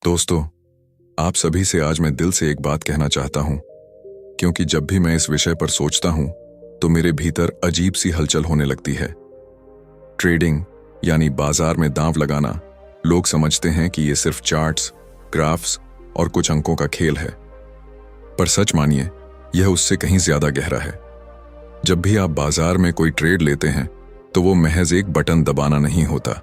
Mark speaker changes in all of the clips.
Speaker 1: दोस्तों, आप सभी से आज मैं दिल से एक बात कहना चाहता हूं, क्योंकि जब भी मैं इस विषय पर सोचता हूं तो मेरे भीतर अजीब सी हलचल होने लगती है। ट्रेडिंग यानी बाजार में दांव लगाना, लोग समझते हैं कि ये सिर्फ चार्ट्स, ग्राफ्स और कुछ अंकों का खेल है, पर सच मानिए, यह उससे कहीं ज्यादा गहरा है। जब भी आप बाजार में कोई ट्रेड लेते हैं तो वो महज एक बटन दबाना नहीं होता,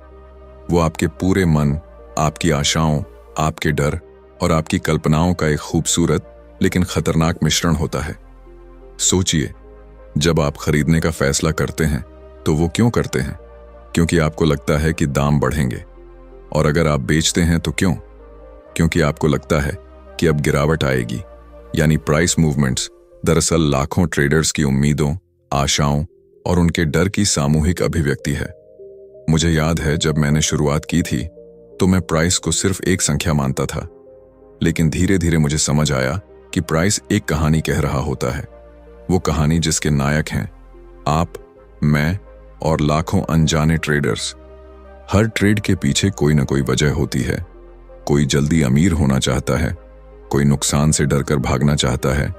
Speaker 1: वो आपके पूरे मन, आपकी आशाओं, आपके डर और आपकी कल्पनाओं का एक खूबसूरत लेकिन खतरनाक मिश्रण होता है। सोचिए, जब आप खरीदने का फैसला करते हैं तो वो क्यों करते हैं? क्योंकि आपको लगता है कि दाम बढ़ेंगे। और अगर आप बेचते हैं तो क्यों? क्योंकि आपको लगता है कि अब गिरावट आएगी। यानी प्राइस मूवमेंट्स दरअसल लाखों ट्रेडर्स की उम्मीदों, आशाओं और उनके डर की सामूहिक अभिव्यक्ति है। मुझे याद है, जब मैंने शुरुआत की थी तो मैं प्राइस को सिर्फ एक संख्या मानता था, लेकिन धीरे धीरे मुझे समझ आया कि प्राइस एक कहानी कह रहा होता है। वो कहानी जिसके नायक हैं आप, मैं और लाखों अनजाने ट्रेडर्स। हर ट्रेड के पीछे कोई ना कोई वजह होती है। कोई जल्दी अमीर होना चाहता है, कोई नुकसान से डरकर भागना चाहता है,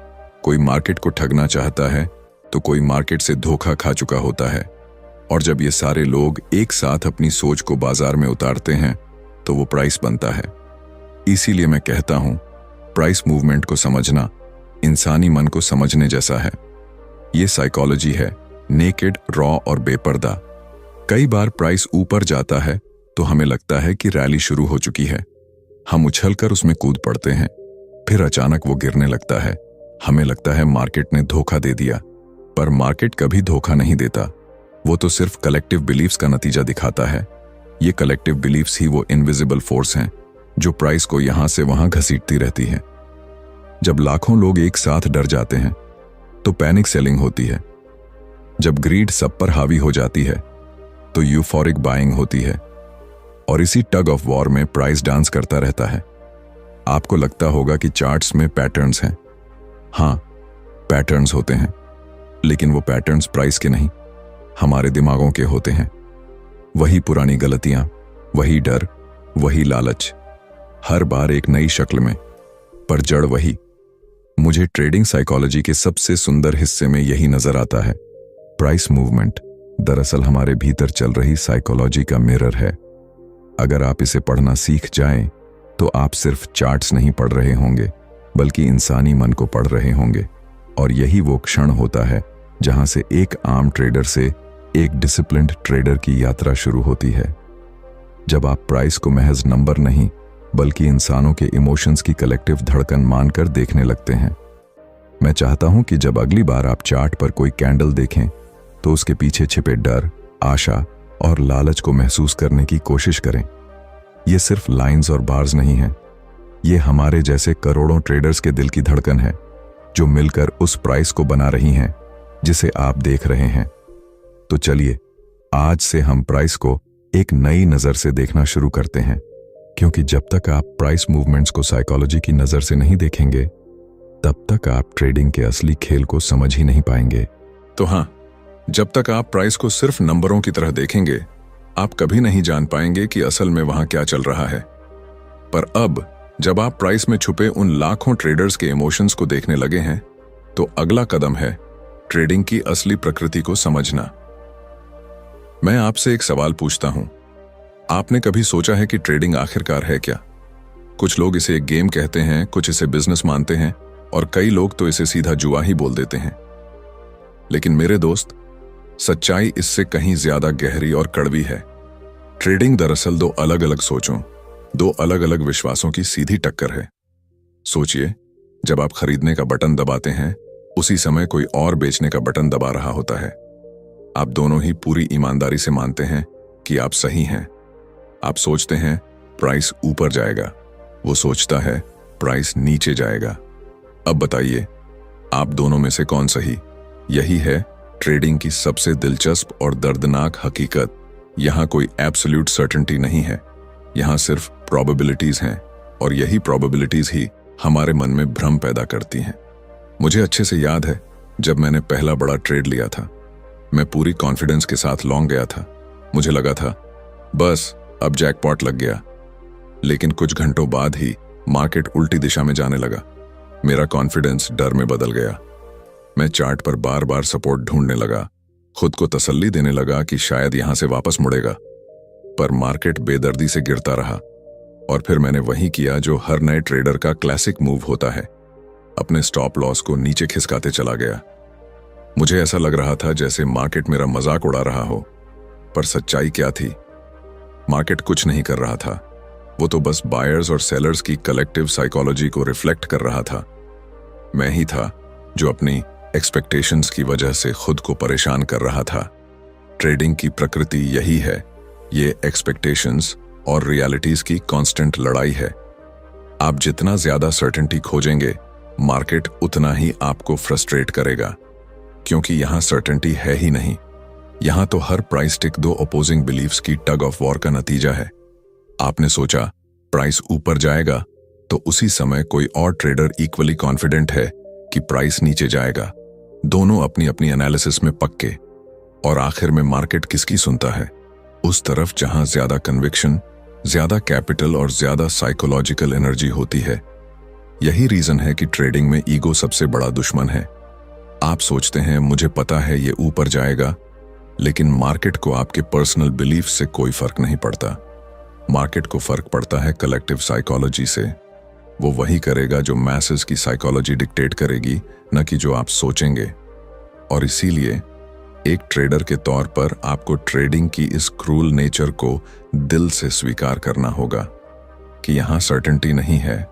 Speaker 1: कोई मार्केट को ठगना चाहता है, तो कोई मार्केट से धोखा खा चुका होता है। और जब ये सारे लोग एक साथ अपनी सोच को बाजार में उतारते हैं तो वो प्राइस बनता है। इसीलिए मैं कहता हूं, प्राइस मूवमेंट को समझना इंसानी मन को समझने जैसा है। ये साइकोलॉजी है, नेकेड, रॉ और बेपर्दा। कई बार प्राइस ऊपर जाता है तो हमें लगता है कि रैली शुरू हो चुकी है। हम उछलकर उसमें कूद पड़ते हैं। फिर अचानक वो गिरने लगता है। हमें लगता है मार्केट ने धोखा दे दिया, पर मार्केट कभी धोखा नहीं देता। वो तो सिर्फ कलेक्टिव बिलीफ्स का नतीजा दिखाता है। ये कलेक्टिव बिलीफ्स ही वो इनविजिबल फोर्स हैं जो प्राइस को यहां से वहां घसीटती रहती है। जब लाखों लोग एक साथ डर जाते हैं तो पैनिक सेलिंग होती है। जब ग्रीड सब पर हावी हो जाती है तो यूफोरिक बाइंग होती है। और इसी टग ऑफ वॉर में प्राइस डांस करता रहता है। आपको लगता होगा कि चार्ट्स में पैटर्न्स हैं। हाँ, पैटर्न्स होते हैं, लेकिन वो पैटर्न्स प्राइस के नहीं, हमारे दिमागों के होते हैं। वही पुरानी गलतियां, वही डर, वही लालच, हर बार एक नई शक्ल में, पर जड़ वही। मुझे ट्रेडिंग साइकोलॉजी के सबसे सुंदर हिस्से में यही नजर आता है। प्राइस मूवमेंट दरअसल हमारे भीतर चल रही साइकोलॉजी का मिरर है। अगर आप इसे पढ़ना सीख जाएं तो आप सिर्फ चार्ट्स नहीं पढ़ रहे होंगे, बल्कि इंसानी मन को पढ़ रहे होंगे। और यही वो क्षण होता है जहां से एक आम ट्रेडर से एक डिसिप्लिन्ड ट्रेडर की यात्रा शुरू होती है। जब आप प्राइस को महज नंबर नहीं, बल्कि इंसानों के इमोशंस की कलेक्टिव धड़कन मानकर देखने लगते हैं। मैं चाहता हूं कि जब अगली बार आप चार्ट पर कोई कैंडल देखें तो उसके पीछे छिपे डर, आशा और लालच को महसूस करने की कोशिश करें। ये सिर्फ लाइंस और बार्स नहीं हैं, ये हमारे जैसे करोड़ों ट्रेडर्स के दिल की धड़कन है, जो मिलकर उस प्राइस को बना रही हैं जिसे आप देख रहे हैं। तो चलिए, आज से हम प्राइस को एक नई नजर से देखना शुरू करते हैं, क्योंकि जब तक आप प्राइस मूवमेंट्स को साइकोलॉजी की नजर से नहीं देखेंगे, तब तक आप ट्रेडिंग के असली खेल को समझ ही नहीं पाएंगे। तो हाँ, जब तक आप प्राइस को सिर्फ नंबरों की तरह देखेंगे, आप कभी नहीं जान पाएंगे कि असल में वहां क्या चल रहा है। पर अब जब आप प्राइस में छुपे उन लाखों ट्रेडर्स के इमोशंस को देखने लगे हैं, तो अगला कदम है ट्रेडिंग की असली प्रकृति को समझना। मैं आपसे एक सवाल पूछता हूं, आपने कभी सोचा है कि ट्रेडिंग आखिरकार है क्या? कुछ लोग इसे एक गेम कहते हैं, कुछ इसे बिजनेस मानते हैं और कई लोग तो इसे सीधा जुआ ही बोल देते हैं। लेकिन मेरे दोस्त, सच्चाई इससे कहीं ज्यादा गहरी और कड़वी है। ट्रेडिंग दरअसल दो अलग अलग सोचों, दो अलग अलग विश्वासों की सीधी टक्कर है। सोचिए, जब आप खरीदने का बटन दबाते हैं, उसी समय कोई और बेचने का बटन दबा रहा होता है। आप दोनों ही पूरी ईमानदारी से मानते हैं कि आप सही हैं। आप सोचते हैं प्राइस ऊपर जाएगा, वो सोचता है प्राइस नीचे जाएगा। अब बताइए, आप दोनों में से कौन सही? यही है ट्रेडिंग की सबसे दिलचस्प और दर्दनाक हकीकत। यहां कोई एब्सोल्यूट सर्टेनिटी नहीं है, यहां सिर्फ प्रोबेबिलिटीज हैं, और यही प्रोबेबिलिटीज ही हमारे मन में भ्रम पैदा करती हैं। मुझे अच्छे से याद है, जब मैंने पहला बड़ा ट्रेड लिया था, मैं पूरी कॉन्फिडेंस के साथ लॉन्ग गया था। मुझे लगा था बस अब जैकपॉट लग गया। लेकिन कुछ घंटों बाद ही मार्केट उल्टी दिशा में जाने लगा। मेरा कॉन्फिडेंस डर में बदल गया। मैं चार्ट पर बार बार सपोर्ट ढूंढने लगा, खुद को तसल्ली देने लगा कि शायद यहां से वापस मुड़ेगा। पर मार्केट बेदर्दी से गिरता रहा और फिर मैंने वही किया जो हर नए ट्रेडर का क्लासिक मूव होता है, अपने स्टॉप लॉस को नीचे खिसकाते चला गया। मुझे ऐसा लग रहा था जैसे मार्केट मेरा मजाक उड़ा रहा हो, पर सच्चाई क्या थी? मार्केट कुछ नहीं कर रहा था, वो तो बस बायर्स और सेलर्स की कलेक्टिव साइकोलॉजी को रिफ्लेक्ट कर रहा था। मैं ही था जो अपनी एक्सपेक्टेशंस की वजह से खुद को परेशान कर रहा था। ट्रेडिंग की प्रकृति यही है, ये एक्सपेक्टेशंस और रियलिटीज की कांस्टेंट लड़ाई है। आप जितना ज्यादा सर्टेनिटी खोजेंगे, मार्केट उतना ही आपको फ्रस्ट्रेट करेगा, क्योंकि यहां सर्टेनिटी है ही नहीं। यहां तो हर प्राइस टिक दो अपोजिंग बिलीफ्स की टग ऑफ वॉर का नतीजा है। आपने सोचा प्राइस ऊपर जाएगा, तो उसी समय कोई और ट्रेडर इक्वली कॉन्फिडेंट है कि प्राइस नीचे जाएगा। दोनों अपनी अपनी एनालिसिस में पक्के, और आखिर में मार्केट किसकी सुनता है? उस तरफ जहां ज्यादा कन्विक्शन, ज्यादा कैपिटल और ज्यादा साइकोलॉजिकल एनर्जी होती है। यही रीजन है कि ट्रेडिंग में ईगो सबसे बड़ा दुश्मन है। आप सोचते हैं मुझे पता है ये ऊपर जाएगा, लेकिन मार्केट को आपके पर्सनल बिलीफ से कोई फर्क नहीं पड़ता। मार्केट को फर्क पड़ता है कलेक्टिव साइकोलॉजी से। वो वही करेगा जो मैसेस की साइकोलॉजी डिक्टेट करेगी, न कि जो आप सोचेंगे। और इसीलिए एक ट्रेडर के तौर पर आपको ट्रेडिंग की इस क्रूल नेचर को दिल से स्वीकार करना होगा कि यहां सर्टेनिटी नहीं है,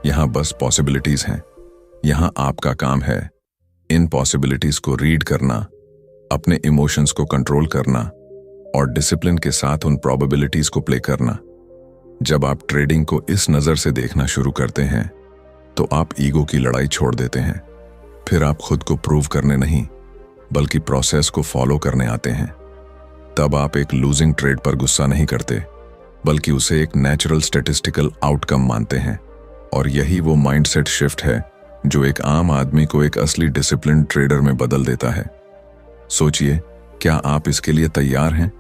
Speaker 1: यहां बस पॉसिबिलिटीज हैं। यहां आपका काम है इन पॉसिबिलिटीज को रीड करना, अपने इमोशंस को कंट्रोल करना और डिसिप्लिन के साथ उन प्रोबेबिलिटीज को प्ले करना। जब आप ट्रेडिंग को इस नजर से देखना शुरू करते हैं, तो आप ईगो की लड़ाई छोड़ देते हैं। फिर आप खुद को प्रूव करने नहीं, बल्कि प्रोसेस को फॉलो करने आते हैं। तब आप एक लूजिंग ट्रेड पर गुस्सा नहीं करते, बल्कि उसे एक नेचुरल स्टैटिस्टिकल आउटकम मानते हैं। और यही वो माइंडसेट शिफ्ट है जो एक आम आदमी को एक असली डिसिप्लिन ट्रेडर में बदल देता है। सोचिए, क्या आप इसके लिए तैयार हैं?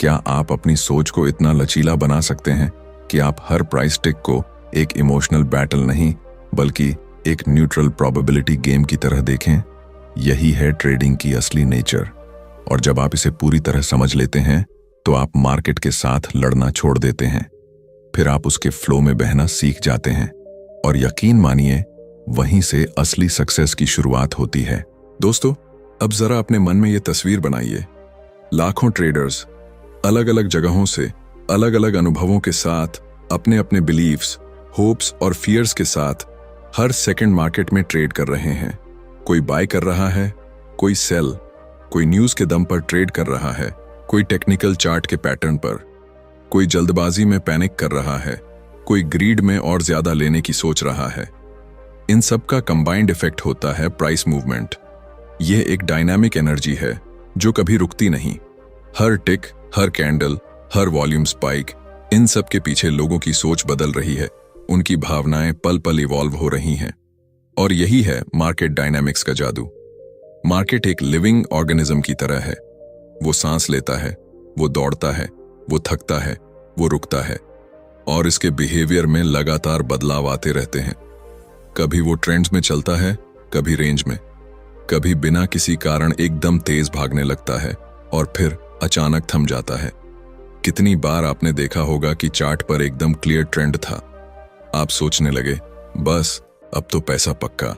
Speaker 1: क्या आप अपनी सोच को इतना लचीला बना सकते हैं कि आप हर प्राइस टिक को एक इमोशनल बैटल नहीं, बल्कि एक न्यूट्रल प्रोबेबिलिटी गेम की तरह देखें? यही है ट्रेडिंग की असली नेचर। और जब आप इसे पूरी तरह समझ लेते हैं, तो आप मार्केट के साथ लड़ना छोड़ देते हैं। फिर आप उसके फ्लो में बहना सीख जाते हैं। और यकीन मानिए, वहीं से असली सक्सेस की शुरुआत होती है। दोस्तों, अब जरा अपने मन में ये तस्वीर बनाइए। लाखों ट्रेडर्स अलग अलग जगहों से, अलग अलग अनुभवों के साथ, अपने अपने बिलीव्स, होप्स और फियर्स के साथ हर सेकंड मार्केट में ट्रेड कर रहे हैं। कोई बाय कर रहा है, कोई सेल, कोई न्यूज के दम पर ट्रेड कर रहा है, कोई टेक्निकल चार्ट के पैटर्न पर, कोई जल्दबाजी में पैनिक कर रहा है, कोई ग्रीड में और ज्यादा लेने की सोच रहा है। इन सब का कंबाइंड इफेक्ट होता है प्राइस मूवमेंट। यह एक डायनामिक एनर्जी है जो कभी रुकती नहीं। हर टिक, हर कैंडल, हर वॉल्यूम स्पाइक, इन सब के पीछे लोगों की सोच बदल रही है, उनकी भावनाएं पल पल इवॉल्व हो रही हैं। और यही है मार्केट डायनामिक्स का जादू। मार्केट एक लिविंग ऑर्गेनिज्म की तरह है। वो सांस लेता है, वो दौड़ता है, वो थकता है, वो रुकता है, और इसके बिहेवियर में लगातार बदलाव आते रहते हैं। कभी वो ट्रेंड्स में चलता है, कभी रेंज में, कभी बिना किसी कारण एकदम तेज भागने लगता है और फिर अचानक थम जाता है। कितनी बार आपने देखा होगा कि चार्ट पर एकदम क्लियर ट्रेंड था, आप सोचने लगे बस अब तो पैसा पक्का,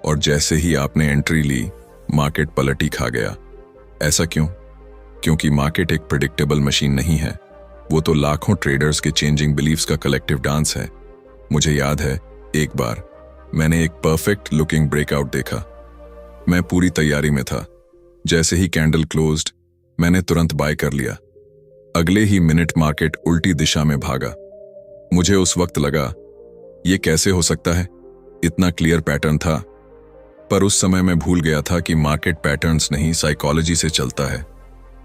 Speaker 1: और जैसे ही आपने एंट्री ली, मार्केट पलटी खा गया। ऐसा क्यों? क्योंकि मार्केट एक प्रेडिक्टेबल मशीन नहीं है। वो तो लाखों ट्रेडर्स के चेंजिंग बिलीव्स का कलेक्टिव डांस है। मुझे याद है, एक बार मैंने एक परफेक्ट लुकिंग ब्रेकआउट देखा। मैं पूरी तैयारी में था। जैसे ही कैंडल क्लोज्ड, मैंने तुरंत बाय कर लिया। अगले ही मिनट मार्केट उल्टी दिशा में भागा। मुझे उस वक्त लगा, ये कैसे हो सकता है? इतना क्लियर पैटर्न था। पर उस समय मैं भूल गया था कि मार्केट पैटर्न्स नहीं, साइकोलॉजी से चलता है।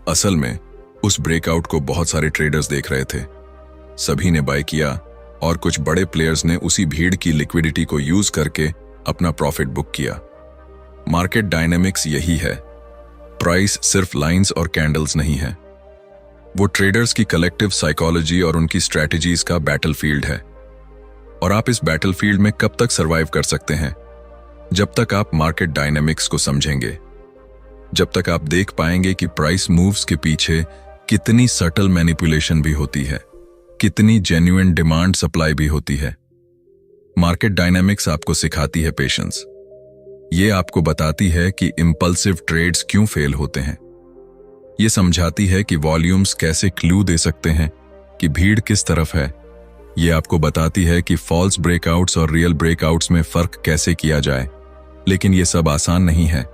Speaker 1: असल में उस ब्रेकआउट को बहुत सारे ट्रेडर्स देख रहे थे। सभी ने बाय किया और कुछ बड़े प्लेयर्स ने उसी भीड़ की लिक्विडिटी को यूज करके अपना प्रॉफिट बुक किया। मार्केट डायनेमिक्स यही है। प्राइस सिर्फ लाइंस और कैंडल्स नहीं है। वो ट्रेडर्स की कलेक्टिव साइकोलॉजी और उनकी स्ट्रैटेजीज का बैटलफील्ड है। और आप इस बैटलफील्ड में कब तक सरवाइव कर सकते हैं? जब तक आप मार्केट डायनामिक्स को समझेंगे, जब तक आप देख पाएंगे कि प्राइस मूव्स के पीछे कितनी सटल मैनिपुलेशन भी होती है, कितनी जेन्युइन डिमांड सप्लाई भी होती है। मार्केट डायनामिक्स आपको सिखाती है पेशेंस। ये आपको बताती है कि इंपल्सिव ट्रेड्स क्यों फेल होते हैं। ये समझाती है कि वॉल्यूम्स कैसे क्लू दे सकते हैं कि भीड़ किस तरफ है। ये आपको बताती है कि फॉल्स ब्रेकआउट्स और रियल ब्रेकआउट्स में फर्क कैसे किया जाए। लेकिन ये सब आसान नहीं है।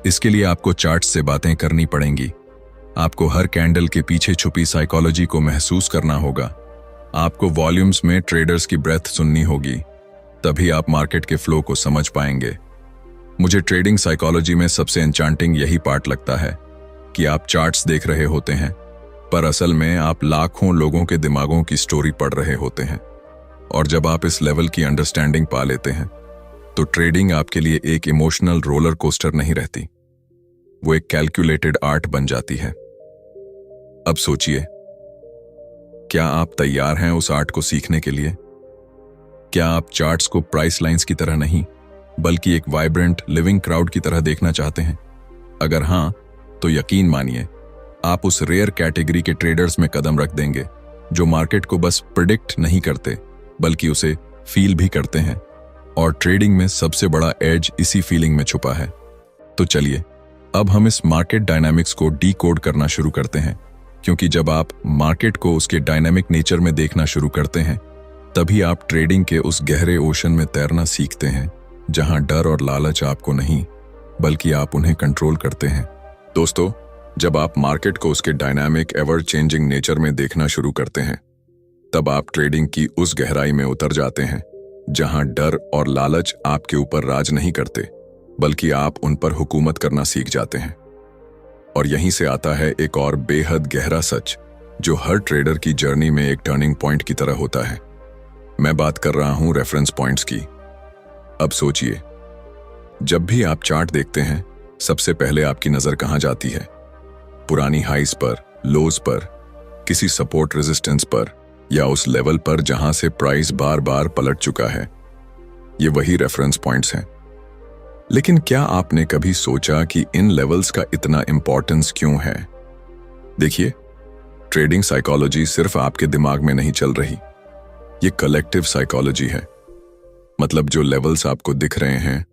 Speaker 1: इसके लिए आपको चार्ट्स से बातें करनी पड़ेंगी। आपको हर कैंडल के पीछे छुपी साइकोलॉजी को महसूस करना होगा। आपको वॉल्यूम्स में ट्रेडर्स की ब्रेथ सुननी होगी। तभी आप मार्केट के फ्लो को समझ पाएंगे। मुझे ट्रेडिंग साइकोलॉजी में सबसे एन्चांटिंग यही पार्ट लगता है कि आप चार्ट्स देख रहे होते हैं, पर असल में आप लाखों लोगों के दिमागों की स्टोरी पढ़ रहे होते हैं। और जब आप इस लेवल की अंडरस्टैंडिंग पा लेते हैं, तो ट्रेडिंग आपके लिए एक इमोशनल रोलर कोस्टर नहीं रहती, वो एक कैलकुलेटेड आर्ट बन जाती है। अब सोचिए, क्या आप तैयार हैं उस आर्ट को सीखने के लिए? क्या आप चार्ट्स को प्राइस लाइंस की तरह नहीं, बल्कि एक वाइब्रेंट लिविंग क्राउड की तरह देखना चाहते हैं? अगर हां, तो यकीन मानिए, आप उस रेयर कैटेगरी के ट्रेडर्स में कदम रख देंगे जो मार्केट को बस प्रिडिक्ट नहीं करते, बल्कि उसे फील भी करते हैं। और ट्रेडिंग में सबसे बड़ा एज इसी फीलिंग में छुपा है। तो चलिए, अब हम इस मार्केट डायनामिक्स को डीकोड करना शुरू करते हैं, क्योंकि जब आप मार्केट को उसके डायनामिक नेचर में देखना शुरू करते हैं, तभी आप ट्रेडिंग के उस गहरे ओशन में तैरना सीखते हैं, जहां डर और लालच आपको नहीं, बल्कि आप उन्हें कंट्रोल करते हैं। दोस्तों, जब आप मार्केट को उसके डायनामिक एवर चेंजिंग नेचर में देखना शुरू करते हैं, तब आप ट्रेडिंग की उस गहराई में उतर जाते हैं जहां डर और लालच आपके ऊपर राज नहीं करते, बल्कि आप उन पर हुकूमत करना सीख जाते हैं। और यहीं से आता है एक और बेहद गहरा सच, जो हर ट्रेडर की जर्नी में एक टर्निंग पॉइंट की तरह होता है। मैं बात कर रहा हूं रेफरेंस पॉइंट्स की। अब सोचिए, जब भी आप चार्ट देखते हैं, सबसे पहले आपकी नजर कहां जाती है? पुरानी हाइस पर, लोज पर, किसी सपोर्ट रेजिस्टेंस पर, या उस लेवल पर जहां से प्राइस बार बार पलट चुका है। ये वही रेफरेंस पॉइंट्स हैं। लेकिन क्या आपने कभी सोचा कि इन लेवल्स का इतना इंपॉर्टेंस क्यों है? देखिए, ट्रेडिंग साइकोलॉजी सिर्फ आपके दिमाग में नहीं चल रही, ये कलेक्टिव साइकोलॉजी है। मतलब जो लेवल्स आपको दिख रहे हैं,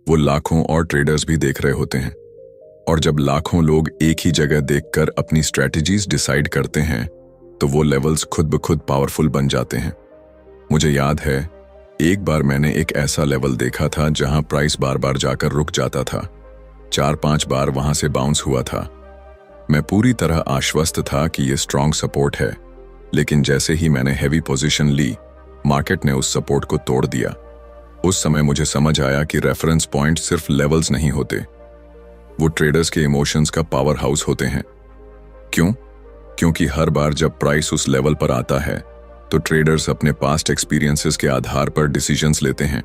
Speaker 1: वो लाखों और ट्रेडर्स भी देख रहे होते हैं। और जब लाखों लोग एक ही जगह देखकर अपनी स्ट्रैटेजीज डिसाइड करते हैं, तो वो लेवल्स खुद ब खुद पावरफुल बन जाते हैं। मुझे याद है, एक बार मैंने एक ऐसा लेवल देखा था जहां प्राइस बार बार जाकर रुक जाता था। 4-5 बार वहां से बाउंस हुआ था। मैं पूरी तरह आश्वस्त था कि ये स्ट्रॉन्ग सपोर्ट है, लेकिन जैसे ही मैंने हैवी पोजीशन ली, मार्केट ने उस सपोर्ट को तोड़ दिया। उस समय मुझे समझ आया कि रेफरेंस पॉइंट सिर्फ लेवल्स नहीं होते, वो ट्रेडर्स के इमोशंस का पावर हाउस होते हैं। क्यों? क्योंकि हर बार जब प्राइस उस लेवल पर आता है, तो ट्रेडर्स अपने पास्ट एक्सपीरियंसेस के आधार पर डिसीजंस लेते हैं।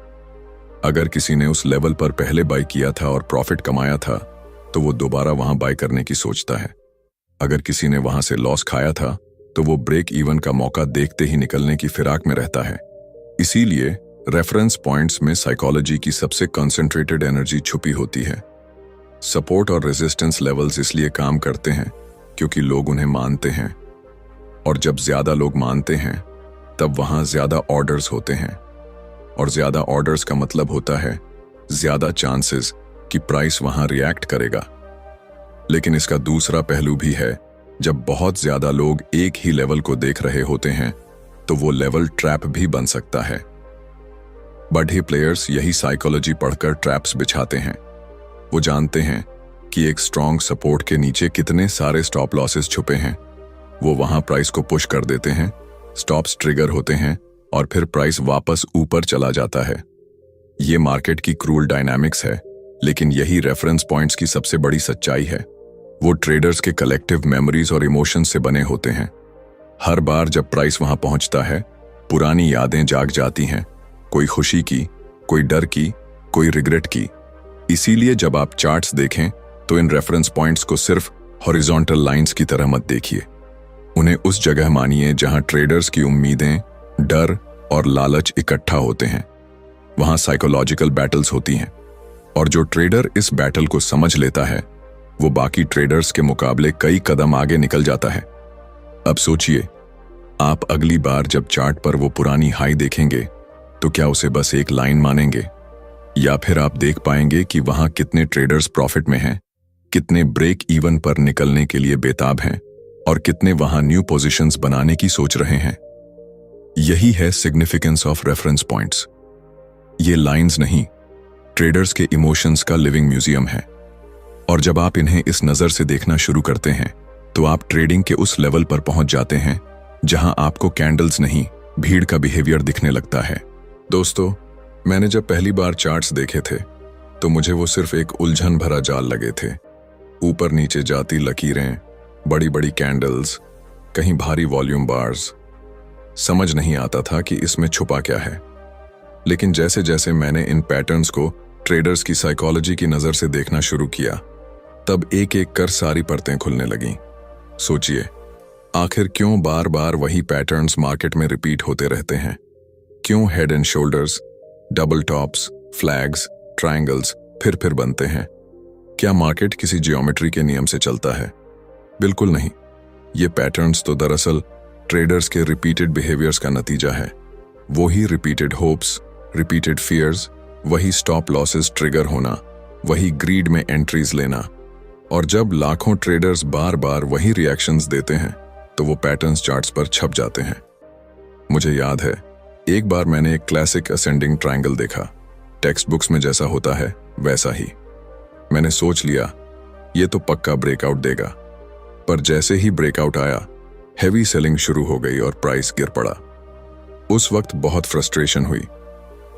Speaker 1: अगर किसी ने उस लेवल पर पहले बाय किया था और प्रॉफिट कमाया था, तो वो दोबारा वहां बाय करने की सोचता है। अगर किसी ने वहां से लॉस खाया था, तो वो ब्रेक इवन का मौका देखते ही निकलने की फिराक में रहता है। इसीलिए रेफरेंस पॉइंट्स में साइकोलॉजी की सबसे कंसंट्रेटेड एनर्जी छुपी होती है। सपोर्ट और रेजिस्टेंस लेवल्स इसलिए काम करते हैं क्योंकि लोग उन्हें मानते हैं, और जब ज्यादा लोग मानते हैं, तब वहां ज्यादा ऑर्डर्स होते हैं, और ज्यादा ऑर्डर्स का मतलब होता है ज्यादा चांसेस कि प्राइस वहां रिएक्ट करेगा। लेकिन इसका दूसरा पहलू भी है। जब बहुत ज्यादा लोग एक ही लेवल को देख रहे होते हैं, तो वो लेवल ट्रैप भी बन सकता है। बड़े प्लेयर्स यही साइकोलॉजी पढ़कर ट्रैप्स बिछाते हैं। वो जानते हैं कि एक स्ट्रॉन्ग सपोर्ट के नीचे कितने सारे स्टॉप लॉसेस छुपे हैं। वो वहां प्राइस को पुश कर देते हैं, स्टॉप्स ट्रिगर होते हैं, और फिर प्राइस वापस ऊपर चला जाता है। ये मार्केट की क्रूल डायनामिक्स है, लेकिन यही रेफरेंस पॉइंट्स की सबसे बड़ी सच्चाई है। वो ट्रेडर्स के कलेक्टिव मेमोरीज और इमोशंस से बने होते हैं। हर बार जब प्राइस वहां पहुंचता है, पुरानी यादें जाग जाती हैं, कोई खुशी की, कोई डर की, कोई रिग्रेट की। इसीलिए जब आप चार्ट्स देखें, तो इन रेफरेंस पॉइंट्स को सिर्फ हॉरिजॉन्टल लाइंस की तरह मत देखिए। उन्हें उस जगह मानिए जहां ट्रेडर्स की उम्मीदें, डर और लालच इकट्ठा होते हैं। वहां साइकोलॉजिकल बैटल्स होती हैं, और जो ट्रेडर इस बैटल को समझ लेता है वो बाकी ट्रेडर्स के मुकाबले कई कदम आगे निकल जाता है। अब सोचिए, आप अगली बार जब चार्ट पर वो पुरानी हाई देखेंगे तो क्या उसे बस एक लाइन मानेंगे, या फिर आप देख पाएंगे कि वहां कितने ट्रेडर्स प्रॉफिट में हैं, कितने ब्रेक इवन पर निकलने के लिए बेताब हैं और कितने वहां न्यू पोजीशंस बनाने की सोच रहे हैं। यही है सिग्निफिकेंस ऑफ रेफरेंस पॉइंट्स। ये लाइंस नहीं, ट्रेडर्स के इमोशंस का लिविंग म्यूजियम है। और जब आप इन्हें इस नजर से देखना शुरू करते हैं तो आप ट्रेडिंग के उस लेवल पर पहुंच जाते हैं जहां आपको कैंडल्स नहीं, भीड़ का बिहेवियर दिखने लगता है। दोस्तों, मैंने जब पहली बार चार्ट्स देखे थे तो मुझे वो सिर्फ एक उलझन भरा जाल लगे थे। ऊपर नीचे जाती लकीरें, बड़ी बड़ी कैंडल्स, कहीं भारी वॉल्यूम बार्स। समझ नहीं आता था कि इसमें छुपा क्या है। लेकिन जैसे जैसे मैंने इन पैटर्न्स को ट्रेडर्स की साइकोलॉजी की नजर से देखना शुरू किया, तब एक एक कर सारी परतें खुलने लगीं। सोचिए, आखिर क्यों बार बार वही पैटर्न्स मार्केट में रिपीट होते रहते हैं? क्यों head and shoulders, double tops, flags, triangles फिर बनते हैं? क्या मार्केट किसी जियोमेट्री के नियम से चलता है? बिल्कुल नहीं। ये पैटर्न्स तो दरअसल ट्रेडर्स के रिपीटेड बिहेवियर्स का नतीजा है। वही रिपीटेड होप्स, रिपीटेड फियर्स, वही स्टॉप लॉसेस ट्रिगर होना, वही ग्रीड में एंट्रीज लेना। और जब लाखों ट्रेडर्स बार बार वही रिएक्शंस देते हैं तो वो पैटर्न्स चार्ट्स पर छप जाते हैं। मुझे याद है, एक बार मैंने एक क्लासिक असेंडिंग ट्रायंगल देखा। टेक्स्ट बुक्स में जैसा होता है वैसा ही। मैंने सोच लिया ये तो पक्का ब्रेकआउट देगा। पर जैसे ही ब्रेकआउट आया, हेवी सेलिंग शुरू हो गई और प्राइस गिर पड़ा। उस वक्त बहुत फ्रस्ट्रेशन हुई,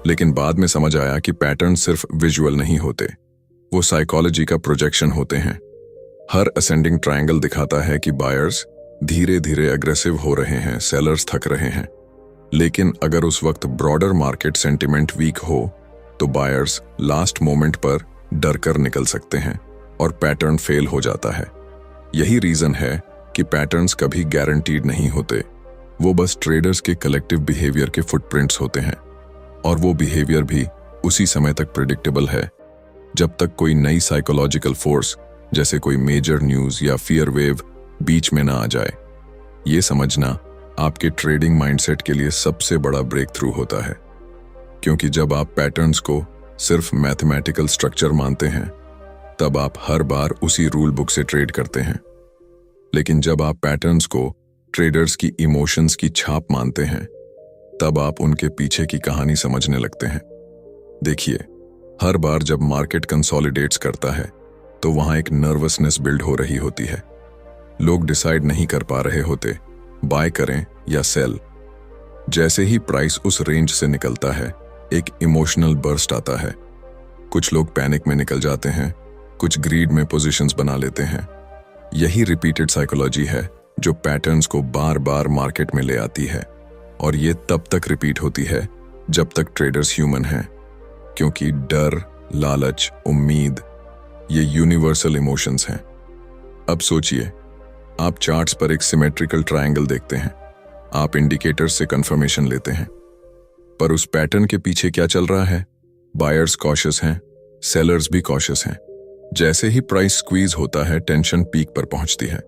Speaker 1: लेकिन बाद में समझ आया कि पैटर्न सिर्फ विजुअल नहीं होते, वो साइकोलॉजी का प्रोजेक्शन होते हैं। हर असेंडिंग ट्रायंगल दिखाता है कि बायर्स धीरे धीरे अग्रेसिव हो रहे हैं, सेलर्स थक रहे हैं। लेकिन अगर उस वक्त ब्रॉडर मार्केट सेंटिमेंट वीक हो तो बायर्स लास्ट मोमेंट पर डर कर निकल सकते हैं और पैटर्न फेल हो जाता है। यही रीजन है कि पैटर्न्स कभी गारंटीड नहीं होते। वो बस ट्रेडर्स के कलेक्टिव बिहेवियर के फुटप्रिंट्स होते हैं, और वो बिहेवियर भी उसी समय तक प्रिडिक्टेबल है जब तक कोई नई साइकोलॉजिकल फोर्स, जैसे कोई मेजर न्यूज या फियर वेव, बीच में ना आ जाए। ये समझना आपके ट्रेडिंग माइंडसेट के लिए सबसे बड़ा ब्रेक थ्रू होता है, क्योंकि जब आप पैटर्न्स को सिर्फ मैथमेटिकल स्ट्रक्चर मानते हैं तब आप हर बार उसी रूल बुक से ट्रेड करते हैं। लेकिन जब आप पैटर्न्स को ट्रेडर्स की इमोशंस की छाप मानते हैं तब आप उनके पीछे की कहानी समझने लगते हैं। देखिए, हर बार जब मार्केट कंसोलिडेट्स करता है तो वहां एक नर्वसनेस बिल्ड हो रही होती है। लोग डिसाइड नहीं कर पा रहे होते बाय करें या सेल। जैसे ही प्राइस उस रेंज से निकलता है, एक इमोशनल बर्स्ट आता है। कुछ लोग पैनिक में निकल जाते हैं, कुछ ग्रीड में पोजीशंस बना लेते हैं। यही रिपीटेड साइकोलॉजी है जो पैटर्न्स को बार बार मार्केट में ले आती है, और ये तब तक रिपीट होती है जब तक ट्रेडर्स ह्यूमन हैं, क्योंकि डर, लालच, उम्मीद, ये यूनिवर्सल इमोशंस हैं। अब सोचिए, आप चार्ट्स पर एक सिमेट्रिकल ट्रायंगल देखते हैं, आप इंडिकेटर्स से कंफर्मेशन लेते हैं, पर उस पैटर्न के पीछे क्या चल रहा है? बायर्स कॉशियस हैं, सेलर्स भी कॉशियस हैं। जैसे ही प्राइस स्क्वीज होता है, टेंशन पीक पर पहुंचती है,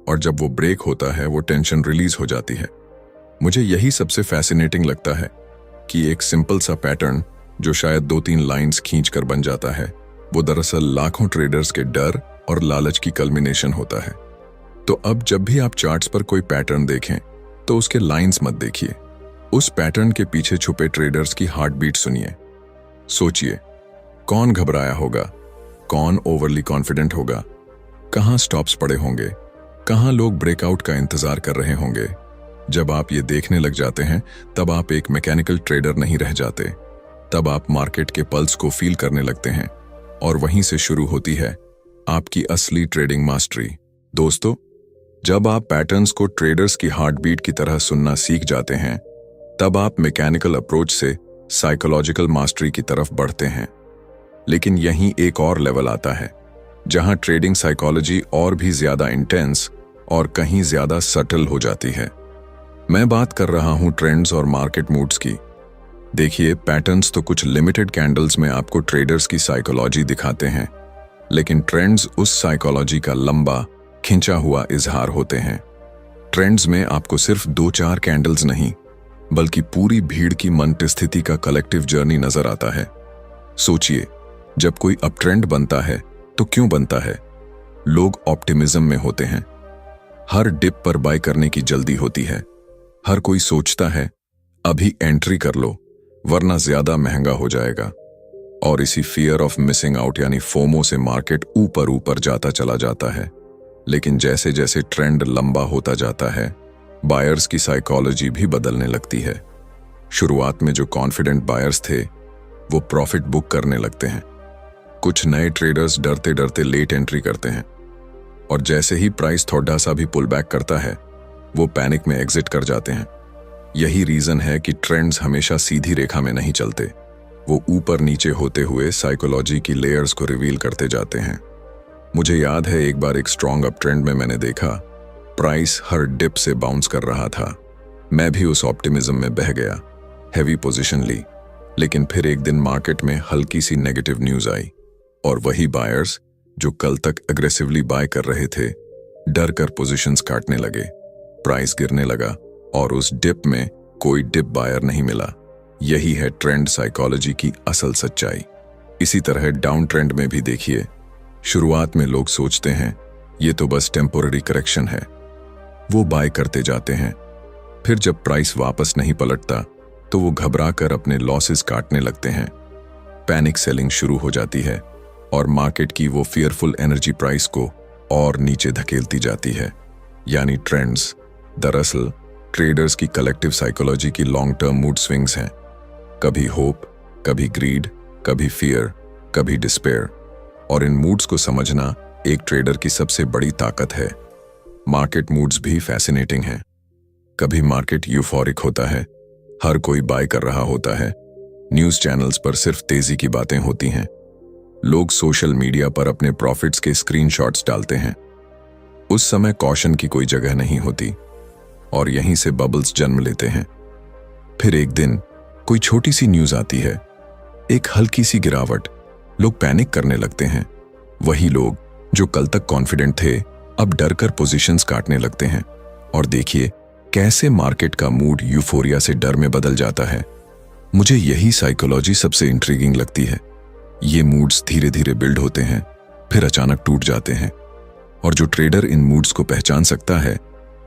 Speaker 1: और जब वो ब्रेक होता है वो टेंशन रिलीज हो जाती है। मुझे यही सबसे फैसिनेटिंग लगता है कि एक सिंपल सा पैटर्न जो शायद 2-3 लाइंस खींचकर बन जाता है, वो दरअसल लाखों ट्रेडर्स के डर और लालच की कल्मिनेशन होता है। तो अब जब भी आप चार्ट्स पर कोई पैटर्न देखें तो उसके लाइंस मत देखिए, उस पैटर्न के पीछे छुपे ट्रेडर्स की हार्ट बीट सुनिए। सोचिए, कौन घबराया होगा, कौन ओवरली कॉन्फिडेंट होगा, कहां स्टॉप्स पड़े होंगे, कहां लोग ब्रेकआउट का इंतजार कर रहे होंगे। जब आप ये देखने लग जाते हैं तब आप एक मैकेनिकल ट्रेडर नहीं रह जाते, तब आप मार्केट के पल्स को फील करने लगते हैं, और वहीं से शुरू होती है आपकी असली ट्रेडिंग मास्टरी। दोस्तों, जब आप पैटर्न्स को ट्रेडर्स की हार्ट बीट की तरह सुनना सीख जाते हैं तब आप मैकेनिकल अप्रोच से साइकोलॉजिकल मास्टरी की तरफ बढ़ते हैं। लेकिन यहीं एक और लेवल आता है जहां ट्रेडिंग साइकोलॉजी और भी ज्यादा इंटेंस और कहीं ज्यादा सटल हो जाती है। मैं बात कर रहा हूं ट्रेंड्स और मार्केट मूड्स की। देखिए, पैटर्न्स तो कुछ लिमिटेड कैंडल्स में आपको ट्रेडर्स की साइकोलॉजी दिखाते हैं, लेकिन ट्रेंड्स उस साइकोलॉजी का लंबा खिंचा हुआ इजहार होते हैं। ट्रेंड्स में आपको सिर्फ 2-4 कैंडल्स नहीं, बल्कि पूरी भीड़ की मनस्थिति का कलेक्टिव जर्नी नजर आता है। सोचिए, जब कोई अप ट्रेंड बनता है तो क्यों बनता है? लोग ऑप्टिमिज्म में होते हैं, हर डिप पर बाय करने की जल्दी होती है। हर कोई सोचता है अभी एंट्री कर लो वरना ज्यादा महंगा हो जाएगा, और इसी फियर ऑफ मिसिंग आउट यानी फोमो से मार्केट ऊपर ऊपर जाता चला जाता है। लेकिन जैसे जैसे ट्रेंड लंबा होता जाता है, बायर्स की साइकोलॉजी भी बदलने लगती है। शुरुआत में जो कॉन्फिडेंट बायर्स थे वो प्रॉफिट बुक करने लगते हैं। कुछ नए ट्रेडर्स डरते डरते लेट एंट्री करते हैं, और जैसे ही प्राइस थोड़ा सा भी पुल बैक करता है वो पैनिक में एग्जिट कर जाते हैं। यही रीजन है कि ट्रेंड्स हमेशा सीधी रेखा में नहीं चलते, वो ऊपर नीचे होते हुए साइकोलॉजी की लेयर्स को रिवील करते जाते हैं। मुझे याद है एक बार एक स्ट्रॉन्ग अप ट्रेंड में मैंने देखा प्राइस हर डिप से बाउंस कर रहा था। मैं भी उस ऑप्टिमिज्म में बह गया, हैवी पोजीशन ली। लेकिन फिर एक दिन मार्केट में हल्की सी नेगेटिव न्यूज आई, और वही बायर्स जो कल तक अग्रेसिवली बाय कर रहे थे डर कर पोजीशंस काटने लगे। प्राइस गिरने लगा और उस डिप में कोई डिप बायर नहीं मिला। यही है ट्रेंड साइकोलॉजी की असल सच्चाई। इसी तरह डाउन ट्रेंड में भी देखिए, शुरुआत में लोग सोचते हैं ये तो बस टेम्पोररी करेक्शन है, वो बाय करते जाते हैं। फिर जब प्राइस वापस नहीं पलटता तो वो घबरा कर अपने लॉसेस काटने लगते हैं। पैनिक सेलिंग शुरू हो जाती है और मार्केट की वो फियरफुल एनर्जी प्राइस को और नीचे धकेलती जाती है। यानी ट्रेंड्स दरअसल ट्रेडर्स की कलेक्टिव साइकोलॉजी की लॉन्ग टर्म मूड स्विंग्स हैं। कभी होप, कभी ग्रीड, कभी फियर, कभी डिस्पेयर। और इन मूड्स को समझना एक ट्रेडर की सबसे बड़ी ताकत है। मार्केट मूड्स भी फैसिनेटिंग हैं। कभी मार्केट यूफोरिक होता है, हर कोई बाय कर रहा होता है, न्यूज चैनल्स पर सिर्फ तेजी की बातें होती हैं, लोग सोशल मीडिया पर अपने प्रॉफिट्स के स्क्रीनशॉट्स डालते हैं। उस समय कॉशन की कोई जगह नहीं होती और यहीं से बबल्स जन्म लेते हैं। फिर एक दिन कोई छोटी सी न्यूज आती है, एक हल्की सी गिरावट, लोग पैनिक करने लगते हैं। वही लोग जो कल तक कॉन्फिडेंट थे अब डर कर पोजीशंस काटने लगते हैं। और देखिए कैसे मार्केट का मूड यूफोरिया से डर में बदल जाता है। मुझे यही साइकोलॉजी सबसे इंट्रिगिंग लगती है। ये मूड्स धीरे धीरे बिल्ड होते हैं, फिर अचानक टूट जाते हैं, और जो ट्रेडर इन मूड्स को पहचान सकता है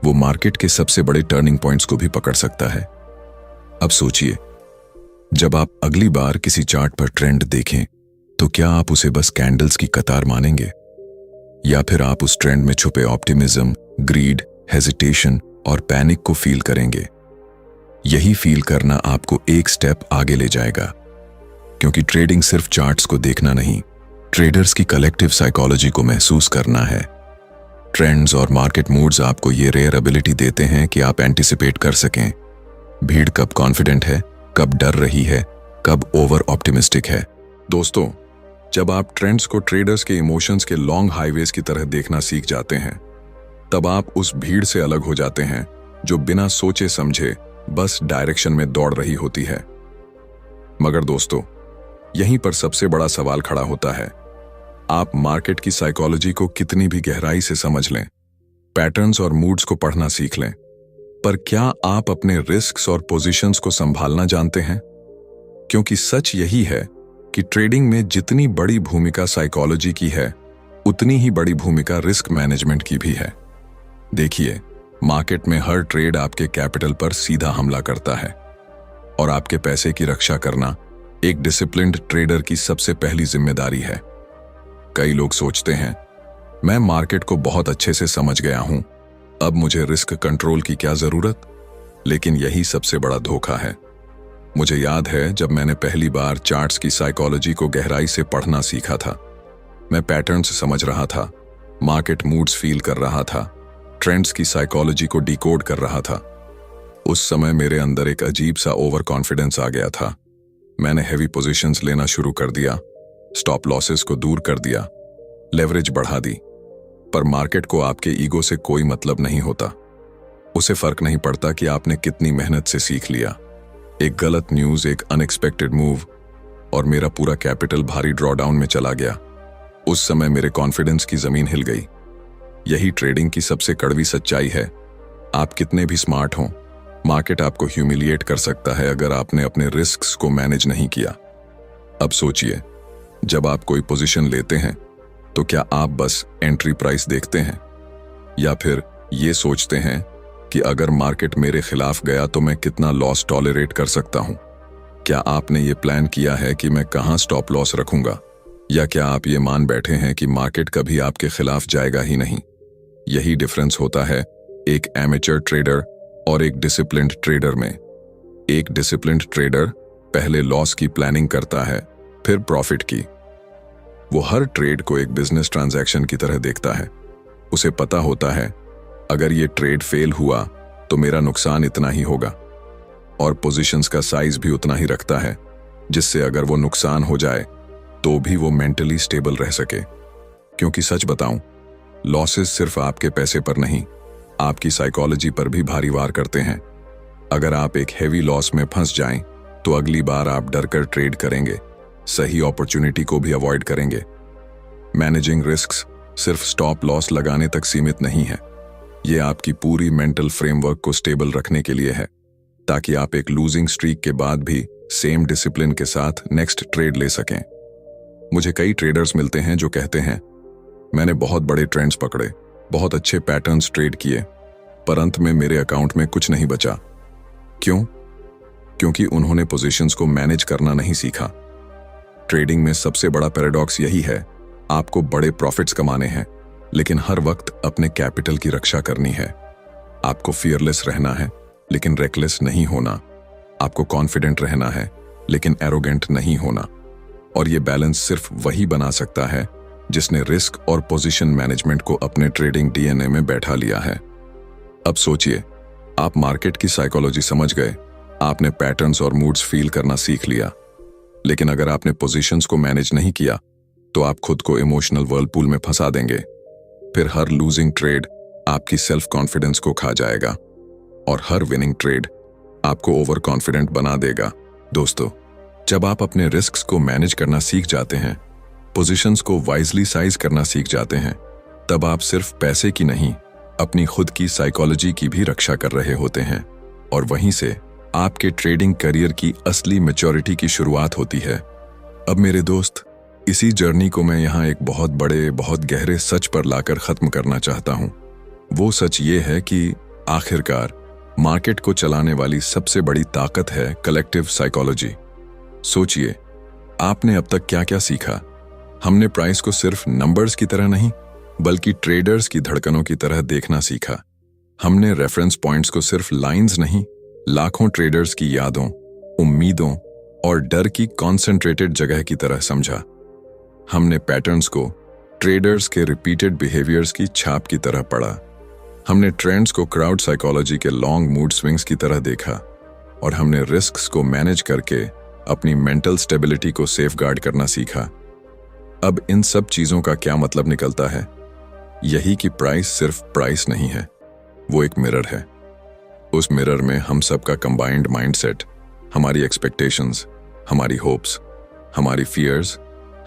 Speaker 1: वो मार्केट के सबसे बड़े टर्निंग पॉइंट्स को भी पकड़ सकता है। अब सोचिए, जब आप अगली बार किसी चार्ट पर ट्रेंड देखें तो क्या आप उसे बस कैंडल्स की कतार मानेंगे, या फिर आप उस ट्रेंड में छुपे ऑप्टिमिज्म, ग्रीड, हेजिटेशन और पैनिक को फील करेंगे? यही फील करना आपको एक स्टेप आगे ले जाएगा, क्योंकि ट्रेडिंग सिर्फ चार्ट्स को देखना नहीं, ट्रेडर्स की कलेक्टिव साइकोलॉजी को महसूस करना है। ट्रेंड्स और मार्केट मूड्स आपको ये रेयर एबिलिटी देते हैं कि आप एंटिसिपेट कर सकें भीड़ कब कॉन्फिडेंट है, कब डर रही है, कब ओवर ऑप्टिमिस्टिक है। दोस्तों, जब आप ट्रेंड्स को ट्रेडर्स के इमोशंस के लॉन्ग हाईवेज की तरह देखना सीख जाते हैं, तब आप उस भीड़ से अलग हो जाते हैं जो बिना सोचे समझे बस डायरेक्शन में दौड़ रही होती है। मगर दोस्तों, यहीं पर सबसे बड़ा सवाल खड़ा होता है। आप मार्केट की साइकोलॉजी को कितनी भी गहराई से समझ लें, पैटर्न्स और मूड्स को पढ़ना सीख लें, पर क्या आप अपने रिस्क्स और पोजीशंस को संभालना जानते हैं? क्योंकि सच यही है कि ट्रेडिंग में जितनी बड़ी भूमिका साइकोलॉजी की है, उतनी ही बड़ी भूमिका रिस्क मैनेजमेंट की भी है। देखिए, मार्केट में हर ट्रेड आपके कैपिटल पर सीधा हमला करता है, और आपके पैसे की रक्षा करना एक डिसिप्लिन्ड ट्रेडर की सबसे पहली जिम्मेदारी है। कई लोग सोचते हैं, मैं मार्केट को बहुत अच्छे से समझ गया हूं, अब मुझे रिस्क कंट्रोल की क्या जरूरत? लेकिन यही सबसे बड़ा धोखा है। मुझे याद है जब मैंने पहली बार चार्ट्स की साइकोलॉजी को गहराई से पढ़ना सीखा था। मैं पैटर्न्स समझ रहा था, मार्केट मूड्स फील कर रहा था, ट्रेंड्स की साइकोलॉजी को डिकोड कर रहा था। उस समय मेरे अंदर एक अजीब सा ओवर कॉन्फिडेंस आ गया था। मैंने हैवी पोजीशंस लेना शुरू कर दिया, स्टॉप लॉसेस को दूर कर दिया, लेवरेज बढ़ा दी। पर मार्केट को आपके ईगो से कोई मतलब नहीं होता। उसे फर्क नहीं पड़ता कि आपने कितनी मेहनत से सीख लिया। एक गलत न्यूज, एक अनएक्सपेक्टेड मूव और मेरा पूरा कैपिटल भारी ड्रॉडाउन में चला गया। उस समय मेरे कॉन्फिडेंस की जमीन हिल गई। यही ट्रेडिंग की सबसे कड़वी सच्चाई है। आप कितने भी स्मार्ट हों, मार्केट आपको ह्यूमिलिएट कर सकता है अगर आपने अपने रिस्क्स को मैनेज नहीं किया। अब सोचिए, जब आप कोई पोजीशन लेते हैं तो क्या आप बस एंट्री प्राइस देखते हैं या फिर ये सोचते हैं कि अगर मार्केट मेरे खिलाफ गया तो मैं कितना लॉस टॉलरेट कर सकता हूं? क्या आपने ये प्लान किया है कि मैं कहां स्टॉप लॉस रखूंगा, या क्या आप ये मान बैठे हैं कि मार्केट कभी आपके खिलाफ जाएगा ही नहीं? यही डिफरेंस होता है एक एमेचर ट्रेडर और एक डिसिप्लिन्ड ट्रेडर में। एक डिसिप्लिन्ड ट्रेडर पहले लॉस की प्लानिंग करता है, फिर प्रॉफिट की। वो हर ट्रेड को एक बिजनेस ट्रांजैक्शन की तरह देखता है। उसे पता होता है अगर ये ट्रेड फेल हुआ तो मेरा नुकसान इतना ही होगा, और पोजीशंस का साइज भी उतना ही रखता है, जिससे अगर वो नुकसान हो जाए तो भी वो मेंटली स्टेबल रह सके। क्योंकि सच बताऊं, लॉसेस सिर्फ आपके पैसे पर नहीं, आपकी साइकोलॉजी पर भी भारी वार करते हैं। अगर आप एक हेवी लॉस में फंस जाएं तो अगली बार आप डर कर ट्रेड करेंगे, सही अपॉर्चुनिटी को भी अवॉइड करेंगे। मैनेजिंग रिस्क्स सिर्फ स्टॉप लॉस लगाने तक सीमित नहीं है। ये आपकी पूरी मेंटल फ्रेमवर्क को स्टेबल रखने के लिए है, ताकि आप एक लूजिंग स्ट्रीक के बाद भी सेम डिसिप्लिन के साथ नेक्स्ट ट्रेड ले सकें। मुझे कई ट्रेडर्स मिलते हैं जो कहते हैं, मैंने बहुत बड़े ट्रेंड्स पकड़े, बहुत अच्छे पैटर्न्स ट्रेड किए, पर अंत में मेरे अकाउंट में कुछ नहीं बचा। क्यों? क्योंकि उन्होंने पोजीशंस को मैनेज करना नहीं सीखा। ट्रेडिंग में सबसे बड़ा पैराडॉक्स यही है, आपको बड़े प्रॉफिट्स कमाने हैं, लेकिन हर वक्त अपने कैपिटल की रक्षा करनी है। आपको फियरलेस रहना है, लेकिन रेकलेस नहीं होना। आपको कॉन्फिडेंट रहना है, लेकिन एरोगेंट नहीं होना। और ये बैलेंस सिर्फ वही बना सकता है जिसने रिस्क और पोजीशन मैनेजमेंट को अपने ट्रेडिंग डीएनए में बैठा लिया है। अब सोचिए, आप मार्केट की साइकोलॉजी समझ गए, आपने पैटर्न्स और मूड्स फील करना सीख लिया, लेकिन अगर आपने पोजीशंस को मैनेज नहीं किया तो आप खुद को इमोशनल व्हर्लपूल में फंसा देंगे। फिर हर लूजिंग ट्रेड आपकी सेल्फ कॉन्फिडेंस को खा जाएगा और हर विनिंग ट्रेड आपको ओवर कॉन्फिडेंट बना देगा। दोस्तों, जब आप अपने रिस्क्स को मैनेज करना सीख जाते हैं, पोजीशंस को वाइजली साइज करना सीख जाते हैं, तब आप सिर्फ पैसे की नहीं, अपनी खुद की साइकोलॉजी की भी रक्षा कर रहे होते हैं, और वहीं से आपके ट्रेडिंग करियर की असली मैच्योरिटी की शुरुआत होती है। अब मेरे दोस्त, इसी जर्नी को मैं यहाँ एक बहुत बड़े, बहुत गहरे सच पर लाकर खत्म करना चाहता हूँ। वो सच ये है कि आखिरकार मार्केट को चलाने वाली सबसे बड़ी ताकत है कलेक्टिव साइकोलॉजी। सोचिए, आपने अब तक क्या क्या सीखा। हमने प्राइस को सिर्फ नंबर्स की तरह नहीं, बल्कि ट्रेडर्स की धड़कनों की तरह देखना सीखा। हमने रेफरेंस पॉइंट्स को सिर्फ लाइंस नहीं, लाखों ट्रेडर्स की यादों, उम्मीदों और डर की कॉन्सेंट्रेटेड जगह की तरह समझा। हमने पैटर्न्स को ट्रेडर्स के रिपीटेड बिहेवियर्स की छाप की तरह पढ़ा। हमने ट्रेंड्स को क्राउड साइकोलॉजी के लॉन्ग मूड स्विंग्स की तरह देखा, और हमने रिस्क्स को मैनेज करके अपनी मेंटल स्टेबिलिटी को सेफगार्ड करना सीखा। अब इन सब चीजों का क्या मतलब निकलता है? यही कि प्राइस सिर्फ प्राइस नहीं है, वो एक मिरर है। उस मिरर में हम सबका कंबाइंड माइंडसेट, हमारी एक्सपेक्टेशंस, हमारी होप्स, हमारी फियर्स,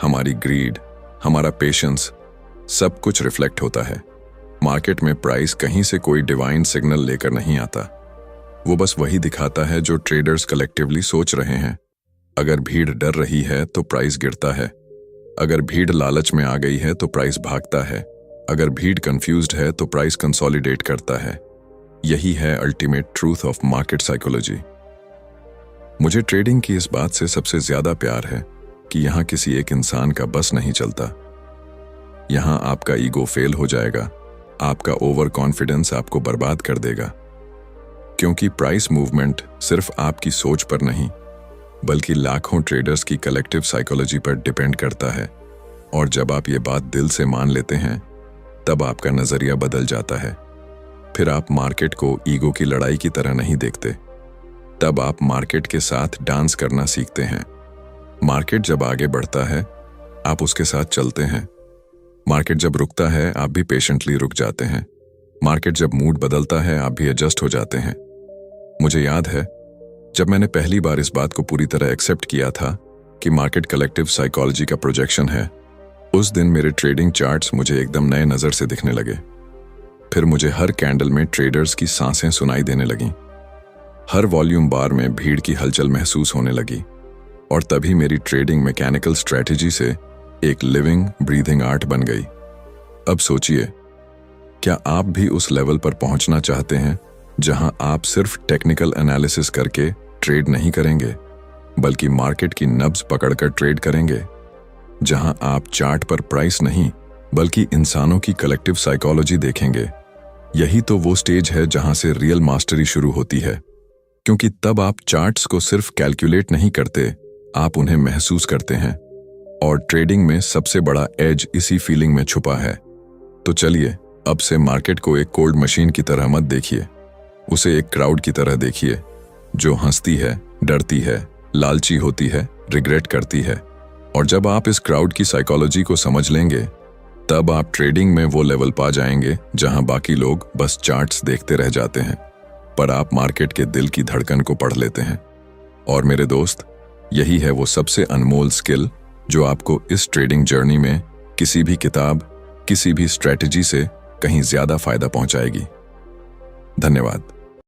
Speaker 1: हमारी ग्रीड, हमारा पेशेंस, सब कुछ रिफ्लेक्ट होता है। मार्केट में प्राइस कहीं से कोई डिवाइन सिग्नल लेकर नहीं आता। वो बस वही दिखाता है जो ट्रेडर्स कलेक्टिवली सोच रहे हैं। अगर भीड़ डर रही है तो प्राइस गिरता है, अगर भीड़ लालच में आ गई है तो प्राइस भागता है, अगर भीड़ कंफ्यूज्ड है तो प्राइस कंसोलिडेट करता है। यही है ultimate truth of market psychology. मुझे ट्रेडिंग की इस बात से सबसे ज्यादा प्यार है कि यहाँ किसी एक इंसान का बस नहीं चलता। यहाँ आपका ईगो फेल हो जाएगा, आपका ओवर कॉन्फिडेंस आपको बर्बाद कर देगा, क्योंकि प्राइस मूवमेंट सिर्फ आपकी सोच पर नहीं, बल्कि लाखों ट्रेडर्स की कलेक्टिव साइकोलॉजी पर डिपेंड करता है। और जब आप ये बात दिल से मान लेते हैं, तब आपका नजरिया बदल जाता है। फिर आप मार्केट को ईगो की लड़ाई की तरह नहीं देखते, तब आप मार्केट के साथ डांस करना सीखते हैं। मार्केट जब आगे बढ़ता है, आप उसके साथ चलते हैं। मार्केट जब रुकता है आप भी पेशेंटली रुक जाते हैं। मार्केट जब मूड बदलता है आप भी एडजस्ट हो जाते हैं। मुझे याद है जब मैंने पहली बार इस बात को पूरी तरह एक्सेप्ट किया था कि मार्केट कलेक्टिव साइकोलॉजी का प्रोजेक्शन है, उस दिन मेरे ट्रेडिंग चार्ट्स मुझे एकदम नए नज़र से दिखने लगे। फिर मुझे हर कैंडल में ट्रेडर्स की सांसें सुनाई देने लगीं। हर वॉल्यूम बार में भीड़ की हलचल महसूस होने लगी और तभी मेरी ट्रेडिंग मैकेनिकल स्ट्रेटजी से एक लिविंग ब्रीथिंग आर्ट बन गई। अब सोचिए, क्या आप भी उस लेवल पर पहुंचना चाहते हैं जहां आप सिर्फ टेक्निकल एनालिसिस करके ट्रेड नहीं करेंगे बल्कि मार्केट की नब्ज पकड़कर ट्रेड करेंगे, जहां आप चार्ट पर प्राइस नहीं बल्कि इंसानों की कलेक्टिव साइकोलॉजी देखेंगे? यही तो वो स्टेज है जहां से रियल मास्टरी शुरू होती है, क्योंकि तब आप चार्ट्स को सिर्फ कैलकुलेट नहीं करते, आप उन्हें महसूस करते हैं। और ट्रेडिंग में सबसे बड़ा एज इसी फीलिंग में छुपा है। तो चलिए, अब से मार्केट को एक कोल्ड मशीन की तरह मत देखिए, उसे एक क्राउड की तरह देखिए जो हंसती है, डरती है, लालची होती है, रिग्रेट करती है। और जब आप इस क्राउड की साइकोलॉजी को समझ लेंगे, तब आप ट्रेडिंग में वो लेवल पा जाएंगे जहां बाकी लोग बस चार्ट्स देखते रह जाते हैं, पर आप मार्केट के दिल की धड़कन को पढ़ लेते हैं। और मेरे दोस्त, यही है वो सबसे अनमोल स्किल जो आपको इस ट्रेडिंग जर्नी में किसी भी किताब, किसी भी स्ट्रेटजी से कहीं ज्यादा फायदा पहुंचाएगी। धन्यवाद।